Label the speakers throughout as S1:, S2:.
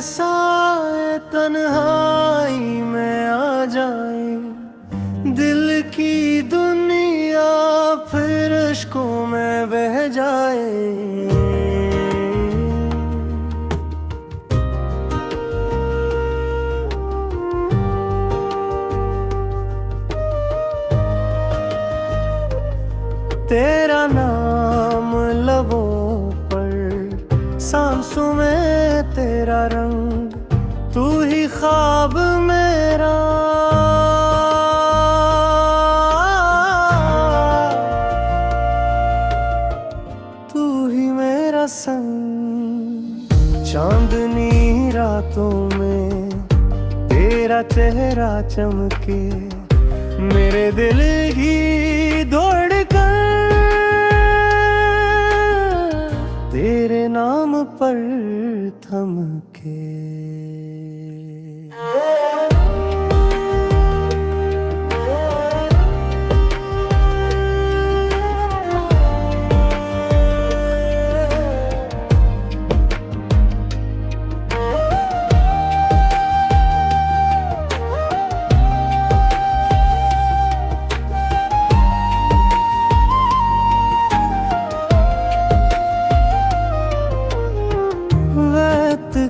S1: साए तन्हाई में आ जाए, दिल की दुनिया फिर इश्कों में बह जाए। तेरा नाम लबों पर, सांसों में तेरा रंग, तू ही ख्वाब मेरा, तू ही मेरा संग। चांदनी रातों में तेरा चेहरा चमके, मेरे दिल की धड़कन तेरे नाम पर थमके।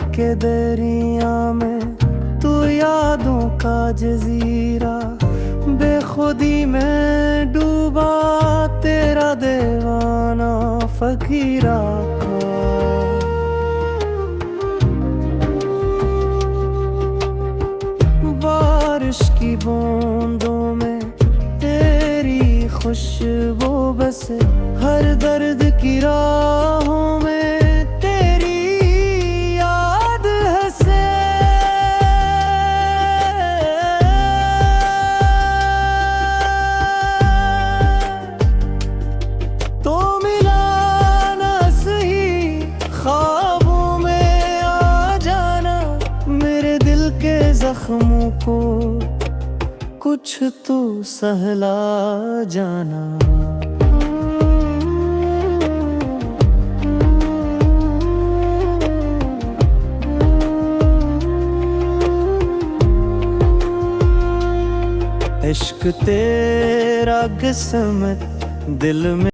S1: के दरिया में तू यादों का जजीरा, बेखुदी में डूबा तेरा दीवाना फकीरा का। बारिश की बूंदों में तेरी खुशबू बसे, हर दर्द की राहों में जख्मों को कुछ तो सहला जाना। इश्क तेरा किस्मत दिल में